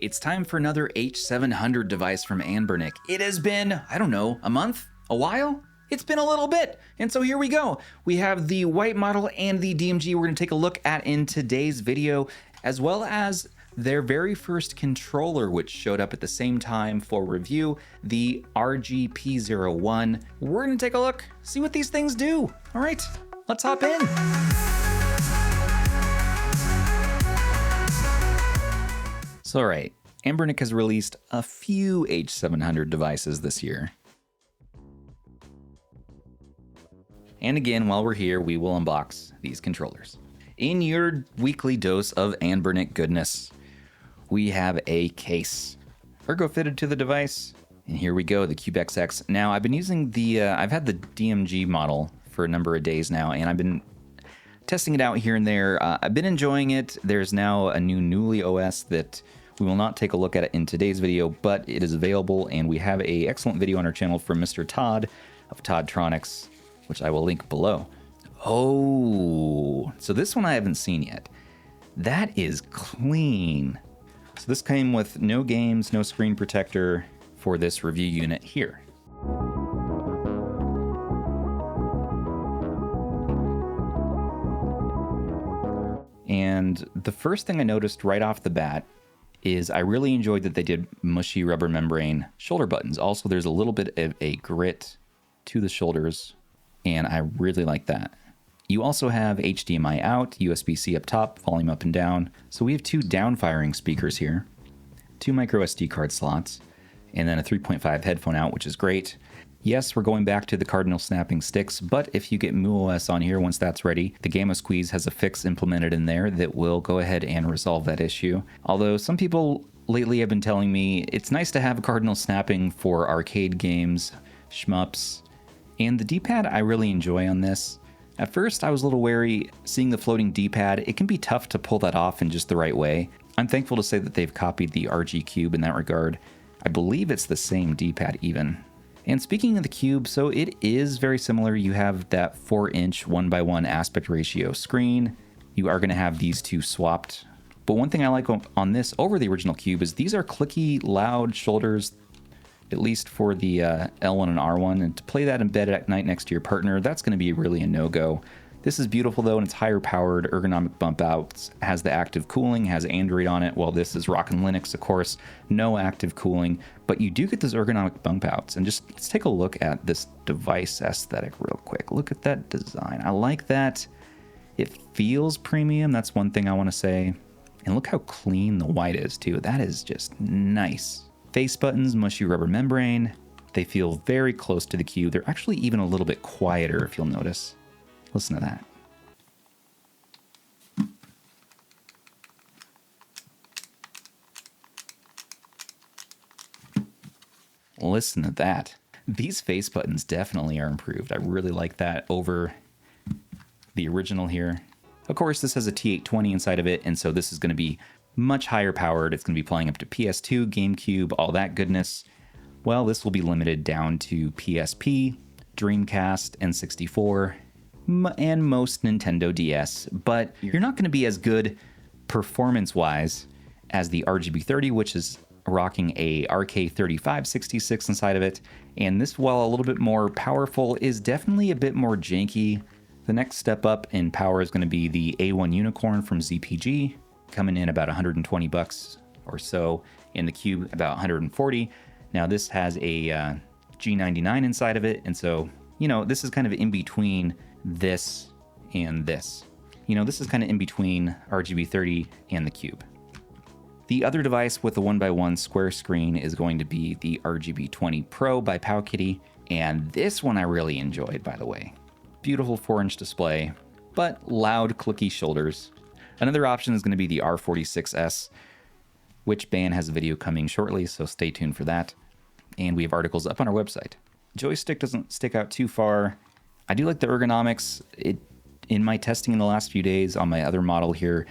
It's time for another H700 device from ANBERNIC. It has been, I don't know, a month? A while? It's been a little bit. And so here we go. We have the white model and the DMG we're going to take a look at in today's video, as well as their very first controller, which showed up at the same time for review, the RG P01. We're going to take a look, see what these things do. All right, let's hop in. So, all right, ANBERNIC has released a few H700 devices this year. And again, while we're here, we will unbox these controllers. In your weekly dose of ANBERNIC goodness, we have a case, ergo fitted to the device. And here we go, the CubeXX. Now, I've been using the, I've had the DMG model for a number of days now, and I've been testing it out here and there. I've been enjoying it. There's now a new Newly OS that we will not take a look at it in today's video, but it is available, and we have an excellent video on our channel from Mr. Todd of Toddtronics, which I will link below. Oh, so this one I haven't seen yet. That is clean. So this came with no games, no screen protector for this review unit here. And the first thing I noticed right off the bat is I really enjoyed that they did mushy rubber membrane shoulder buttons. Also, there's a little bit of a grit to the shoulders, and I really like that. You also have HDMI out, USB-C up top, volume up and down. So we have two down-firing speakers here, two micro SD card slots, and then a 3.5 headphone out, which is great. Yes, we're going back to the cardinal snapping sticks, but if you get MuOS on here, once that's ready, the Gamma Squeeze has a fix implemented in there that will go ahead and resolve that issue. Although some people lately have been telling me it's nice to have a cardinal snapping for arcade games, shmups, and the D-pad I really enjoy on this. At first, I was a little wary seeing the floating D-pad. It can be tough to pull that off in just the right way. I'm thankful to say that they've copied the RG Cube in that regard. I believe it's the same D-pad even. And speaking of the Cube, so it is very similar. You have that 4-inch 1:1 aspect ratio screen. You are going to have these two swapped. But one thing I like on this over the original Cube is these are clicky, loud shoulders, at least for the L1 and R1. And to play that in bed at night next to your partner, that's going to be really a no-go. This is beautiful though, and it's higher powered, ergonomic bump outs, has the active cooling, has Android on it. Well, this is rockin' Linux, of course, no active cooling, but you do get those ergonomic bump outs. And just let's take a look at this device aesthetic real quick. Look at that design. I like that. It feels premium. That's one thing I want to say. And look how clean the white is too. That is just nice. Face buttons, mushy rubber membrane. They feel very close to the Cube. They're actually even a little bit quieter if you'll notice. Listen to that. Listen to that. These face buttons definitely are improved. I really like that over the original here. Of course, this has a T820 inside of it, and so this is going to be much higher powered. It's going to be playing up to PS2, GameCube, all that goodness. Well, this will be limited down to PSP, Dreamcast, N64, and most Nintendo DS, but you're not going to be as good performance-wise as the RGB30, which is rocking a RK3566 inside of it, and this, while a little bit more powerful, is definitely a bit more janky. The next step up in power is going to be the A1 Unicorn from ZPG, coming in about 120 bucks or so, in the Cube about 140. Now this has a G99 inside of it, and so, you know, this is kind of in between this and this. You know, this is kind of in between RGB30 and the Cube. The other device with the 1:1 square screen is going to be the RGB20 Pro by Powkitty, and this one I really enjoyed, by the way. Beautiful 4-inch display, but loud, clicky shoulders. Another option is going to be the R46S, which band has a video coming shortly, so stay tuned for that. And we have articles up on our website. Joystick doesn't stick out too far. I do like the ergonomics. In my testing in the last few days on my other model here,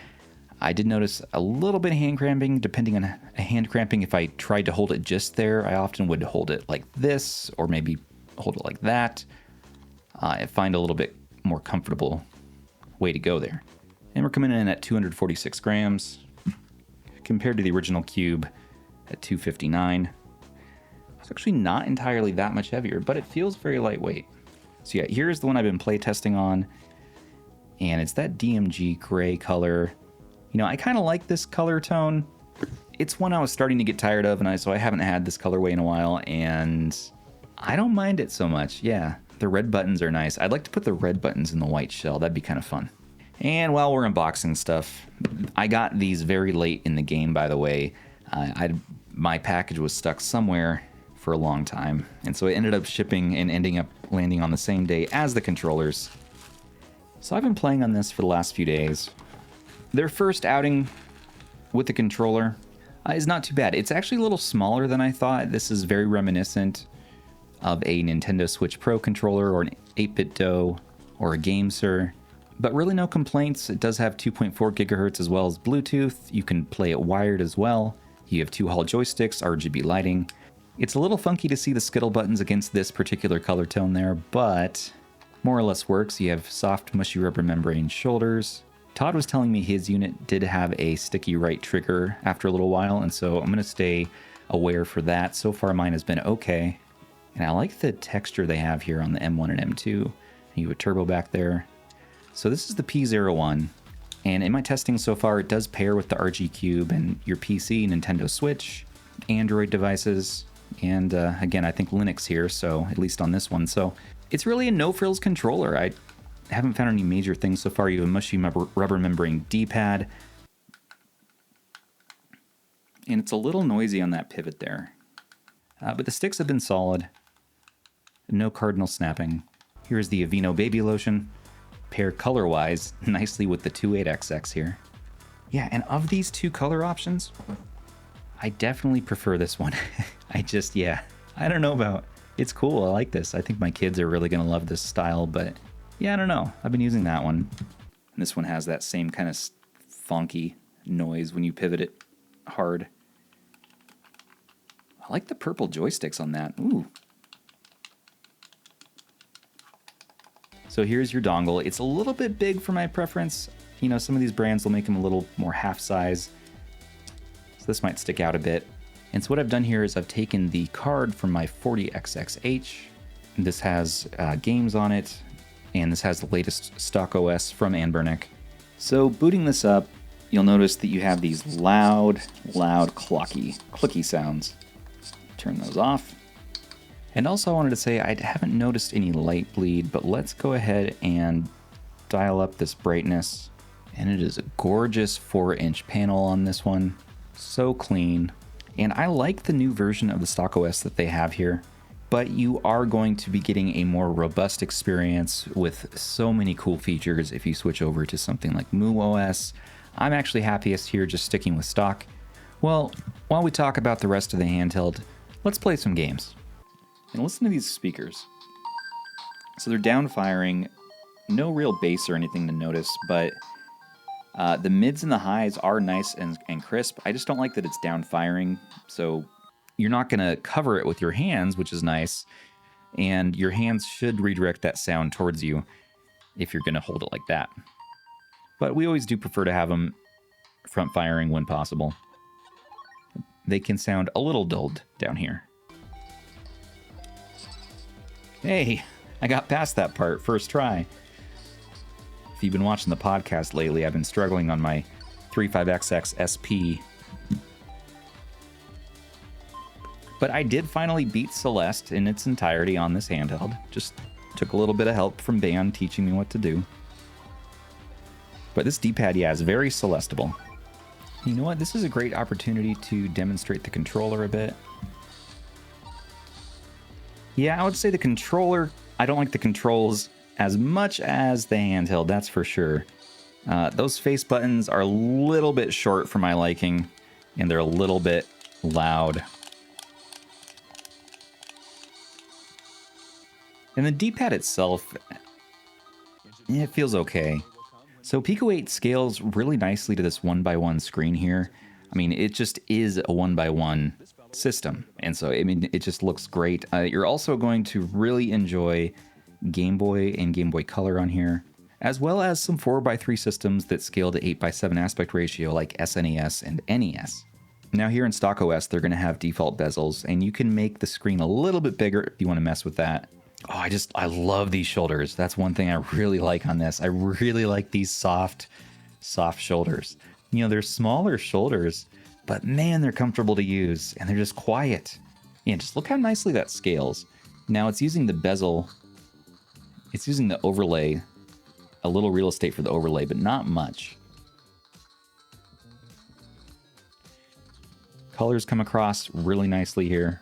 I did notice a little bit of hand cramping, depending on hand cramping. If I tried to hold it just there, I often would hold it like this, or maybe hold it like that. I find a little bit more comfortable way to go there. And we're coming in at 246 grams. compared to the original Cube at 259. It's actually not entirely that much heavier, but it feels very lightweight. So yeah, here's the one I've been playtesting on, and it's that DMG gray color. You know, I kind of like this color tone. It's one I was starting to get tired of, and so I haven't had this colorway in a while, and I don't mind it so much. Yeah, the red buttons are nice. I'd like to put the red buttons in the white shell. That'd be kind of fun. And while we're unboxing stuff, I got these very late in the game, by the way. My package was stuck somewhere for a long time, and so it ended up shipping and ending up landing on the same day as the controllers. So I've been playing on this for the last few days. Their first outing with the controller is not too bad. It's actually a little smaller than I thought. This is very reminiscent of a Nintendo Switch Pro controller or an 8-bit DOE or a GameSir, but really no complaints. It does have 2.4 gigahertz as well as Bluetooth. You can play it wired as well. You have 2 Hall joysticks, RGB lighting. It's a little funky to see the skittle buttons against this particular color tone there, but more or less works. You have soft, mushy rubber membrane shoulders. Todd was telling me his unit did have a sticky right trigger after a little while, and so I'm going to stay aware for that. So far mine has been okay. And I like the texture they have here on the M1 and M2. You have a turbo back there. So this is the P01, and in my testing so far, it does pair with the RG Cube and your PC, Nintendo Switch, Android devices, and again, I think Linux here, so at least on this one. So it's really a no-frills controller. I haven't found any major things so far. You have a mushy rubber membrane D-pad, and it's a little noisy on that pivot there. But the sticks have been solid. No cardinal snapping. Here's the Aveeno Baby Lotion. Pair color-wise nicely with the 28XX here. Yeah, and of these two color options, I definitely prefer this one. I don't know about... It's cool, I like this. I think my kids are really going to love this style, but yeah, I don't know. I've been using that one. And this one has that same kind of funky noise when you pivot it hard. I like the purple joysticks on that. Ooh. So here's your dongle. It's a little bit big for my preference. You know, some of these brands will make them a little more half size. So this might stick out a bit. And so what I've done here is I've taken the card from my 40XXH. This has games on it, and this has the latest stock OS from ANBERNIC. So booting this up, you'll notice that you have these loud, clicky sounds. Turn those off. And also I wanted to say I haven't noticed any light bleed, but let's go ahead and dial up this brightness. And it is a gorgeous 4-inch panel on this one. So clean. And I like the new version of the stock OS that they have here, but you are going to be getting a more robust experience with so many cool features if you switch over to something like MuOS. I'm actually happiest here just sticking with stock. Well, while we talk about the rest of the handheld, let's play some games. And listen to these speakers. So they're down firing, no real bass or anything to notice, but the mids and the highs are nice and crisp. I just don't like that it's down firing, so you're not going to cover it with your hands, which is nice, and your hands should redirect that sound towards you if you're going to hold it like that. But we always do prefer to have them front firing when possible. They can sound a little dulled down here. Hey, I got past that part first try. If you've been watching the podcast lately, I've been struggling on my 35XX SP. But I did finally beat Celeste in its entirety on this handheld. Just took a little bit of help from Ban teaching me what to do. But this D-pad, yeah, is very Celestable. You know what? This is a great opportunity to demonstrate the controller a bit. Yeah, I would say the controller, I don't like the controls as much as the handheld, that's for sure. Those face buttons are a little bit short for my liking, and they're a little bit loud. And the D-pad itself, it feels okay. So Pico 8 scales really nicely to this 1x1 screen here. I mean, it just is a 1x1 system, and so I mean, it just looks great. You're also going to really enjoy Game Boy and Game Boy Color on here. as well as some 4x3 systems that scale to 8x7 aspect ratio like SNES and NES. Now here in stock OS, they're going to have default bezels, and you can make the screen a little bit bigger if you want to mess with that. Oh, I love these shoulders. That's one thing I really like on this. I really like these soft shoulders. You know, they're smaller shoulders, but man, they're comfortable to use, and they're just quiet. And just look how nicely that scales. Now it's using the bezel. It's using the overlay, a little real estate for the overlay, but not much. Colors come across really nicely here.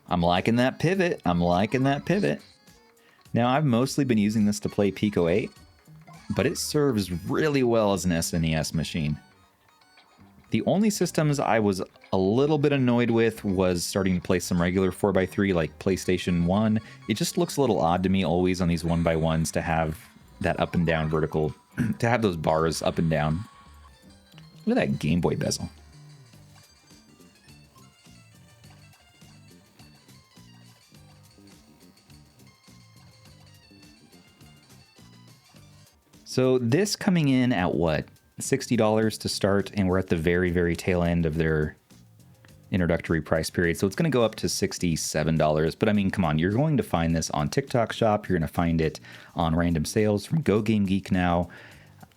I'm liking that pivot. I'm liking that pivot. Now, I've mostly been using this to play Pico 8, but it serves really well as an SNES machine. The only systems I was a little bit annoyed with was starting to play some regular 4x3 like PlayStation 1. It just looks a little odd to me always on these 1x1s to have that up and down vertical, to have those bars up and down. Look at that Game Boy bezel. So this coming in at what? $60 to start, and we're at the very, very tail end of their introductory price period. So it's going to go up to $67. But I mean, come on, you're going to find this on TikTok Shop. You're going to find it on random sales from Go Game Geek now.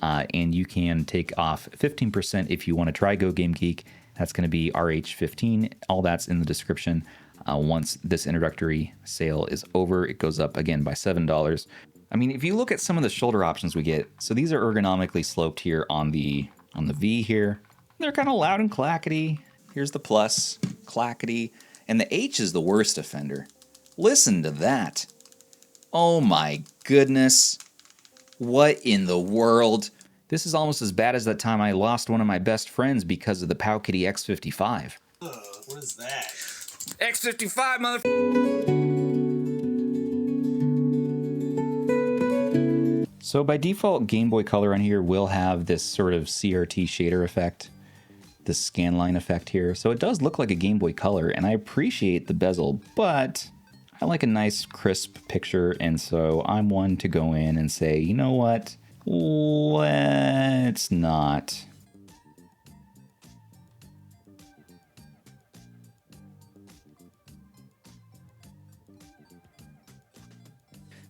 And you can take off 15% if you want to try Go Game Geek. That's going to be RH15. All that's in the description. Once this introductory sale is over, it goes up again by $7. I mean, if you look at some of the shoulder options we get, so these are ergonomically sloped here on the V here. They're kind of loud and clackety. Here's the plus, clackety, and the H is the worst offender. Listen to that. Oh my goodness. What in the world? This is almost as bad as that time I lost one of my best friends because of the Powkitty X55. What is that? X55, motherfucker! So by default, Game Boy Color on here will have this sort of CRT shader effect, this scanline effect here. So it does look like a Game Boy Color, and I appreciate the bezel, but I like a nice crisp picture, and so I'm one to go in and say, you know what? Let's not.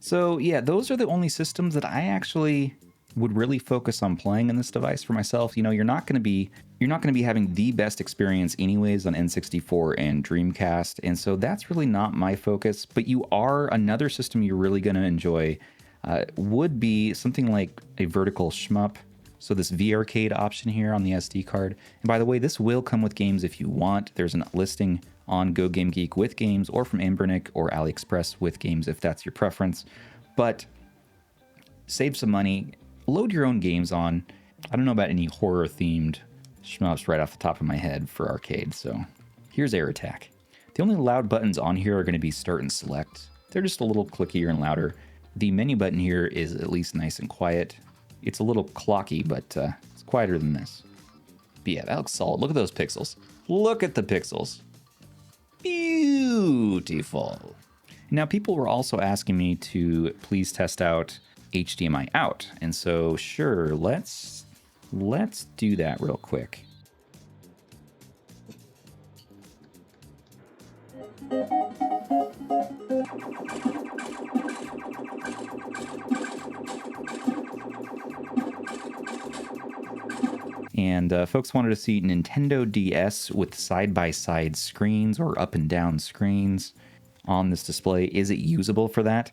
So yeah, those are the only systems that I actually would really focus on playing in this device for myself. You know, you're not going to be having the best experience anyways on N64 and Dreamcast, and so that's really not my focus. But you are, another system you're really going to enjoy would be something like a vertical shmup. So this V-Arcade option here on the SD card. And by the way, this will come with games if you want. There's a listing on Go Game Geek with games, or from ANBERNIC or AliExpress with games if that's your preference. But save some money, load your own games on. I don't know about any horror-themed shmups right off the top of my head for arcade, so here's Air Attack. The only loud buttons on here are going to be Start and Select. They're just a little clickier and louder. The menu button here is at least nice and quiet. It's a little clocky, but it's quieter than this. But yeah, that looks solid. Look at those pixels. Look at the pixels. Beautiful. Now, people were also asking me to please test out HDMI out, and so sure, let's do that real quick. And folks wanted to see Nintendo DS with side-by-side screens or up and down screens on this display. Is it usable for that?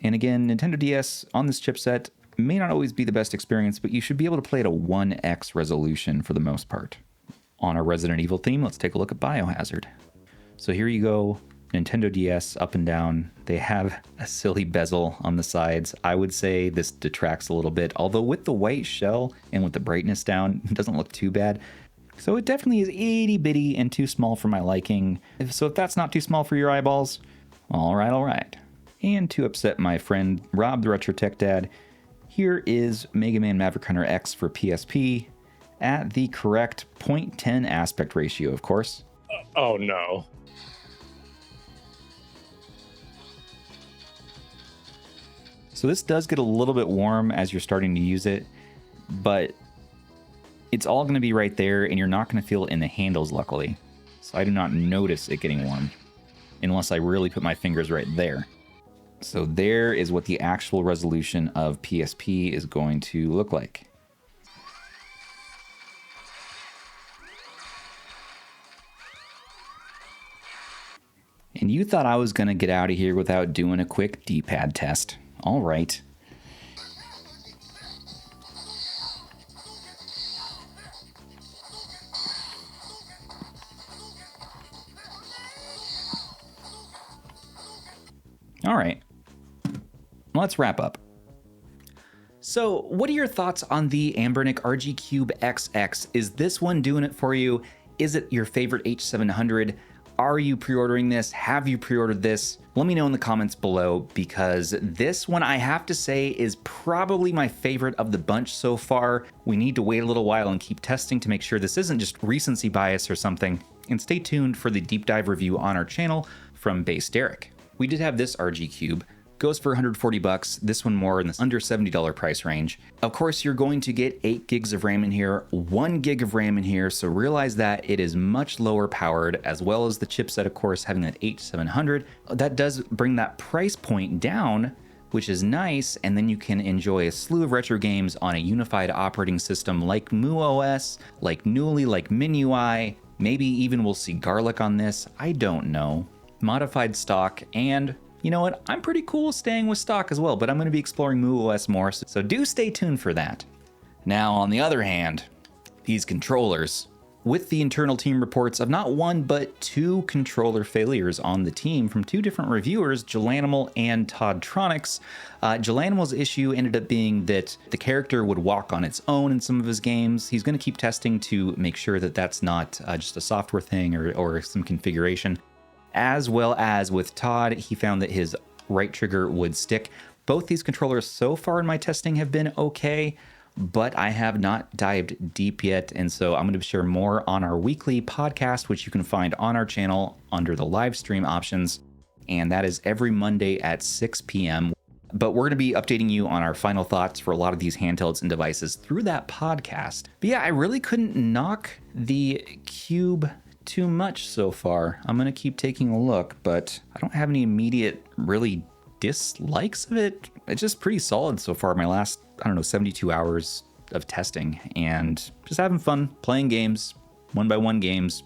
And again, Nintendo DS on this chipset may not always be the best experience, but you should be able to play at a 1x resolution for the most part. On a Resident Evil theme, let's take a look at Biohazard. So here you go, Nintendo DS up and down. They have a silly bezel on the sides. I would say this detracts a little bit, although with the white shell and with the brightness down, it doesn't look too bad. So it definitely is itty bitty and too small for my liking. So if that's not too small for your eyeballs, all right. And to upset my friend Rob, the Retro Tech Dad, here is Mega Man Maverick Hunter X for PSP at the correct 0.10 aspect ratio, of course. Oh no. So this does get a little bit warm as you're starting to use it, but it's all going to be right there, and you're not going to feel it in the handles, luckily. So I do not notice it getting warm, unless I really put my fingers right there. So there is what the actual resolution of PSP is going to look like. And you thought I was going to get out of here without doing a quick D-pad test. All right. All right. Let's wrap up. So, what are your thoughts on the ANBERNIC RG CubeXX? Is this one doing it for you? Is it your favorite H700? Are you pre-ordering this? Have you pre-ordered this? Let me know in the comments below, because this one, I have to say, is probably my favorite of the bunch so far. We need to wait a little while and keep testing to make sure this isn't just recency bias or something. And stay tuned for the deep dive review on our channel from Base Derek. We did have this RG Cube. Goes for 140 bucks, this one more in the under $70 price range. Of course, you're going to get 8 gigs of RAM in here, 1 gig of RAM in here, so realize that it is much lower powered, as well as the chipset, of course, having that H700. That does bring that price point down, which is nice, and then you can enjoy a slew of retro games on a unified operating system like MuOS, like Newly, like MinUI. Maybe even we'll see Garlic on this, I don't know. Modified stock, and you know what? I'm pretty cool staying with stock as well, but I'm going to be exploring MuOS more, so do stay tuned for that. Now, on the other hand, these controllers. With the internal team reports of not one, but 2 controller failures on the team from 2 different reviewers, Jelanimal and Toddtronics. Jelanimal's issue ended up being that the character would walk on its own in some of his games. He's going to keep testing to make sure that that's not just a software thing or some configuration. As well as with Todd, he found that his right trigger would stick. Both these controllers so far in my testing have been okay, but I have not dived deep yet. And so I'm going to share more on our weekly podcast, which you can find on our channel under the live stream options. And that is every Monday at 6 p.m. But we're going to be updating you on our final thoughts for a lot of these handhelds and devices through that podcast. But yeah, I really couldn't knock the Cube too much so far. I'm gonna keep taking a look, but I don't have any immediate really dislikes of it. It's just pretty solid so far. My last, 72 hours of testing and just having fun playing games, 1x1 games,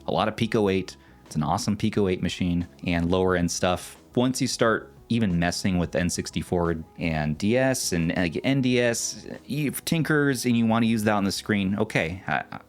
a lot of Pico 8. It's an awesome Pico 8 machine and lower end stuff. Once you start even messing with N64 and DS and NDS, you tinkers and you want to use that on the screen, okay,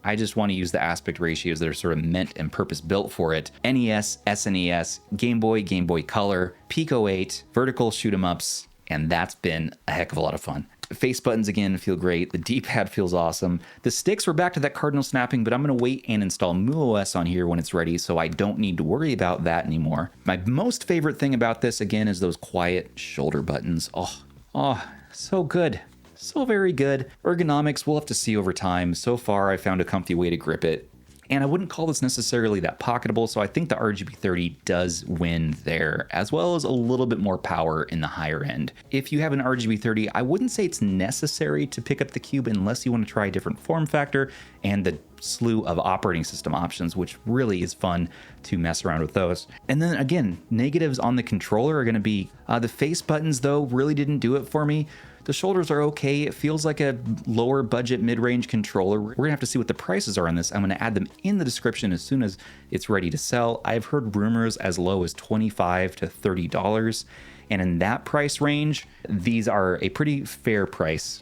I just want to use the aspect ratios that are sort of meant and purpose built for it. NES, SNES, Game Boy Color, Pico 8, vertical shoot 'em ups, and that's been a heck of a lot of fun. Face buttons again feel great. The D-pad feels awesome. The sticks, we're back to that cardinal snapping, but I'm going to wait and install MuOS on here when it's ready, so I don't need to worry about that anymore. My most favorite thing about this, again, is those quiet shoulder buttons. Oh, so good. So very good. Ergonomics, we'll have to see over time. So far, I found a comfy way to grip it. And I wouldn't call this necessarily that pocketable, so I think the RGB30 does win there, as well as a little bit more power in the higher end. If you have an RGB30, I wouldn't say it's necessary to pick up the Cube unless you want to try a different form factor and the slew of operating system options, which really is fun to mess around with those. And then again, negatives on the controller are going to be the face buttons, though, really didn't do it for me. The shoulders are okay. It feels like a lower budget mid-range controller. We're gonna have to see what the prices are on this. I'm gonna add them in the description as soon as it's ready to sell. I've heard rumors as low as $25 to $30. And in that price range, these are a pretty fair price.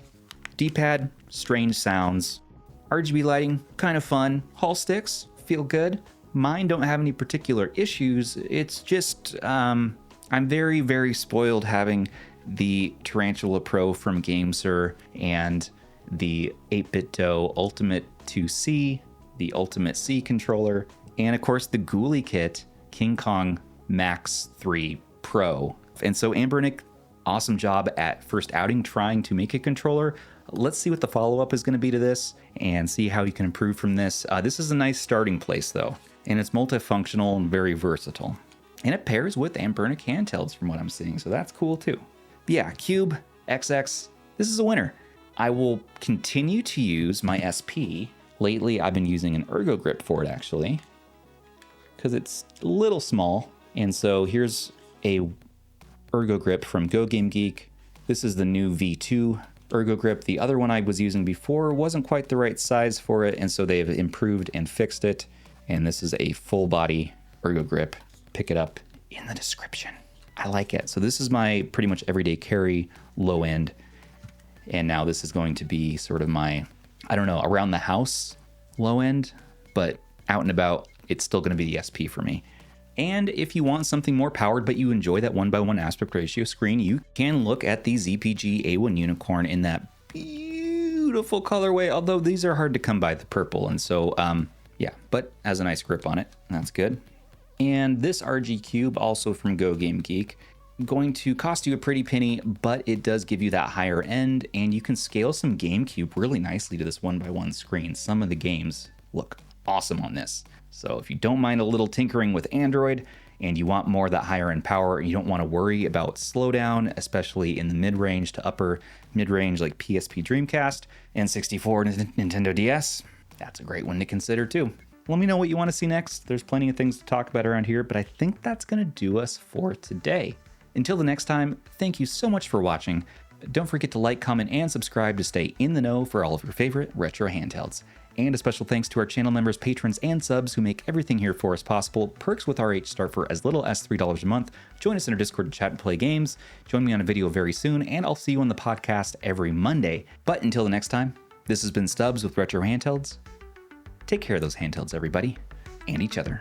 D-pad, strange sounds. RGB lighting, kind of fun. Hall sticks, feel good. Mine don't have any particular issues. It's just, I'm very, very spoiled having the Tarantula Pro from GameSir and the 8BitDo Ultimate 2C, the Ultimate C controller, and of course the Ghoulie kit, King Kong Max 3 Pro. And so ANBERNIC, awesome job at first outing trying to make a controller. Let's see what the follow-up is going to be to this and see how you can improve from this. This is a nice starting place though, and it's multifunctional and very versatile. And it pairs with ANBERNIC handhelds from what I'm seeing, so that's cool too. Yeah, CubeXX, this is a winner. I will continue to use my SP. Lately, I've been using an ergo grip for it actually, because it's a little small. And so here's a ergo grip from Go Game Geek. This is the new V2 ergo grip. The other one I was using before wasn't quite the right size for it, and so they've improved and fixed it. And this is a full body ergo grip. Pick it up in the description. I like it. So this is my pretty much everyday carry low end. And now this is going to be sort of my, I don't know, around the house low end, but out and about, it's still going to be the SP for me. And if you want something more powered, but you enjoy that 1:1 aspect ratio screen, you can look at the ZPG A1 Unicorn in that beautiful colorway, although these are hard to come by, the purple. And so, yeah, but has a nice grip on it. That's good. And this RG Cube, also from Go Game Geek, going to cost you a pretty penny, but it does give you that higher end, and you can scale some GameCube really nicely to this 1:1 screen. Some of the games look awesome on this. So if you don't mind a little tinkering with Android and you want more of that higher end power, you don't want to worry about slowdown, especially in the mid-range to upper mid-range like PSP Dreamcast and 64 Nintendo DS, that's a great one to consider too. Let me know what you want to see next. There's plenty of things to talk about around here, but I think that's going to do us for today. Until the next time, thank you so much for watching. Don't forget to like, comment, and subscribe to stay in the know for all of your favorite retro handhelds. And a special thanks to our channel members, patrons, and subs who make everything here for us possible. Perks with RH start for as little as $3 a month. Join us in our Discord to chat and play games. Join me on a video very soon, and I'll see you on the podcast every Monday. But until the next time, this has been Stubbs with Retro Handhelds. Take care of those handhelds, everybody, and each other.